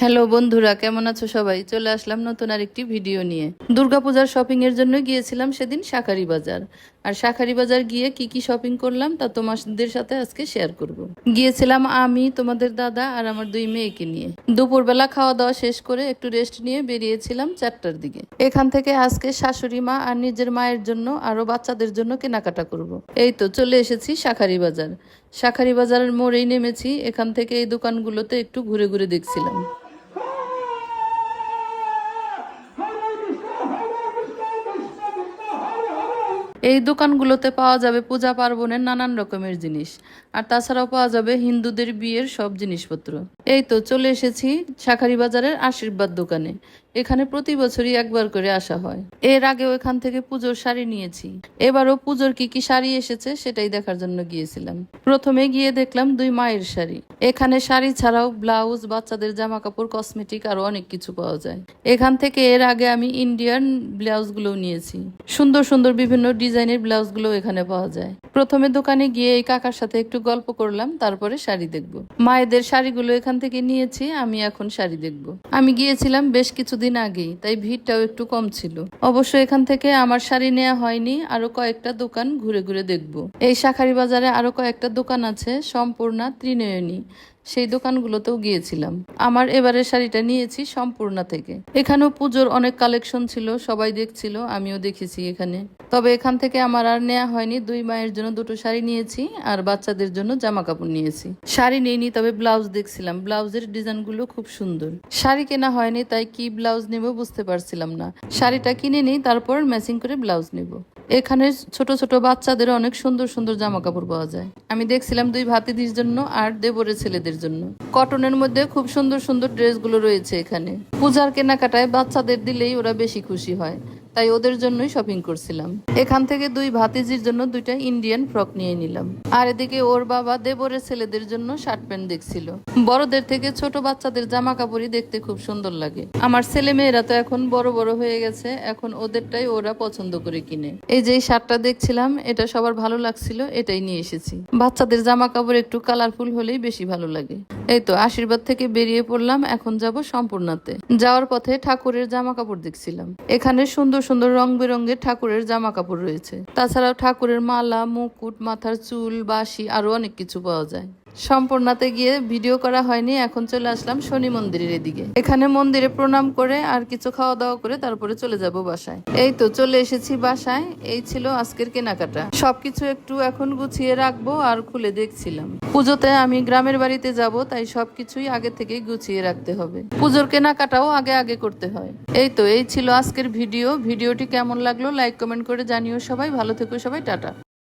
Hello বন্ধুরা, কেমন আছো সবাই? চলে আসলাম নতুন আরেকটি ভিডিও নিয়ে। দুর্গাপূজার শপিং এর জন্য গিয়েছিলাম সেদিন শাঁখারী বাজার। আর শাঁখারী বাজার গিয়ে কি কি শপিং করলাম তা তোমাদের সাথে আজকে শেয়ার করব। গিয়েছিলাম আমি, তোমাদের দাদা আর আমার দুই মেয়েকে নিয়ে। দুপুরবেলা খাওয়া দাওয়া শেষ করে একটু রেস্ট নিয়ে বেরিয়েছিলাম 4টার দিকে। এখান থেকে আজকে শাশুড়ি মা আর নিজের মায়ের জন্য আরো বাচ্চাদের জন্য কেনাকাটা করব। এই তো চলে এসেছি শাঁখারী বাজার। শাঁখারী বাজারের মোড়েই নেমেছি। এখান থেকে এই দোকানগুলোতে একটু ঘুরে ঘুরে দেখছিলাম। এই দোকানগুলোতে পাওয়া যাবে পূজা পার্বণের নানান রকমের জিনিস, আর তাছাড়াও পাওয়া যাবে হিন্দুদের বিয়ের সব জিনিসপত্র। এই তো চলে এসেছি শাঁখারী বাজারের আশীর্বাদ দোকানে। এখানে প্রতি বছরই একবার করে আসা হয়। এর আগেও এখান থেকে পুজোর শাড়ি নিয়েছি। এবারও পুজোর কি কি শাড়ি এসেছে সেটাই দেখার জন্য গিয়েছিলাম। প্রথমে গিয়ে দেখলাম দুই মায়ের শাড়ি। এখানে শাড়ি ছাড়াও ব্লাউজ, বাচ্চাদের জামা কাপড়, কসমেটিক আরো অনেক কিছু পাওয়া যায়। এখান থেকে এর আগে আমি ইন্ডিয়ান ব্লাউজগুলো নিয়েছি। সুন্দর সুন্দর বিভিন্ন ডিজাইনের ব্লাউজগুলো এখানে পাওয়া যায়। প্রথমে দোকানে গিয়ে এই কাকার সাথে একটু গল্প করলাম, তারপরে শাড়ি দেখবো। মায়েদের শাড়িগুলো এখান থেকে নিয়েছি, আমি এখন শাড়ি দেখবো। আমি গিয়েছিলাম বেশ কিছুদিন আগেই, তাই ভিড়টাও একটু কম ছিল। অবশ্য এখান থেকে আমার শাড়ি নেওয়া হয়নি, আরো কয়েকটা দোকান ঘুরে ঘুরে দেখবো। এই শাঁখারী বাজারে আরো কয়েকটা দোকান আছে, সম্পূর্ণা, ত্রিনয়নী, সেই দোকানগুলোতেও গিয়েছিলাম। আমার এবারের শাড়িটা নিয়েছি সম্পূর্ণা থেকে। এখানেও পুজোর অনেক কালেকশন ছিল, সবাই দেখছিল, আমিও দেখেছি এখানে। তবে এখান থেকে আমার আর নেওয়া হয়নি। দুই মায়ের জন্য দুটো শাড়ি নিয়েছি আর বাচ্চাদের জন্য জামা কাপড় নিয়েছি। শাড়ি নিইনি, তবে ব্লাউজ দেখছিলাম। ব্লাউজের ডিজাইনগুলো খুব সুন্দর। শাড়ি কেনা হয়নি, তাই কি ব্লাউজ নেব বুঝতে পারছিলাম না। শাড়িটা কিনে নিই, তারপর ম্যাচিং করে ব্লাউজ নেব। এখানে ছোট ছোট বাচ্চাদের অনেক সুন্দর সুন্দর জামা কাপড় পাওয়া যায়। আমি দেখছিলাম দুই ভাতিজির জন্য আর দেবরের ছেলেদের জন্য। কটনের মধ্যে খুব সুন্দর সুন্দর ড্রেসগুলো রয়েছে এখানে। পূজার কেনাকাটায় বাচ্চাদের দিলেই ওরা বেশি খুশি হয়, তাই ওদের জন্যই শপিং করছিলাম। এখান থেকে দুই ভাতিজির জন্য দুইটা ইন্ডিয়ান ফ্রক নিয়ে নিলাম। আর এদিকে ওর বাবা দেবরের ছেলেদের জন্য শার্ট প্যান্ট দেখছিল। বড়দের থেকে ছোট বাচ্চাদের জামা কাপড়ই দেখতে খুব সুন্দর লাগে। আমার ছেলে মেয়েরা তো এখন বড় বড় হয়ে গেছে, এখন ওদেরটাই ওরা পছন্দ করে কিনে। এই যে শার্টটা দেখছিলাম, এটা সবার ভালো লাগছিল, এটাই নিয়ে এসেছি। বাচ্চাদের জামা কাপড় একটু কালারফুল হলেই বেশি ভালো লাগে। এই তো আশীর্বাদ থেকে বেরিয়ে পড়লাম, এখন যাব সম্পূর্ণাতে। যাওয়ার পথে ঠাকুরের জামা কাপড় দেখছিলাম। এখানে সুন্দর সুন্দর রং বেরঙের ঠাকুরের জামা কাপড় রয়েছে। তাছাড়াও ঠাকুরের মালা, মুকুট, মাথার চুল, বাঁশি আরো অনেক কিছু পাওয়া যায়। সম্পূর্ণাতে গিয়ে ভিডিও করা হয়নি। এখন চলে আসলাম শনি মন্দিরের এদিকে। এখানে মন্দিরে প্রণাম করে আর কিছু খাওয়া দাওয়া করে তারপরে চলে যাব বাসায়। এই তো চলে এসেছি বাসায়। এই ছিল আজকের কেনাকাটা। সবকিছু একটু এখন গুছিয়ে রাখবো আর খুলে দেখছিলাম। পুজোতে আমি গ্রামের বাড়িতে যাব, তাই সবকিছুই আগে থেকেই গুছিয়ে রাখতে হবে। পুজোর কেনাকাটাও আগে আগে করতে হয়। এই তো এই ছিল আজকের ভিডিওটি কেমন লাগলো লাইক কমেন্ট করে জানিও সবাই। ভালো থেকো সবাই, টাটা।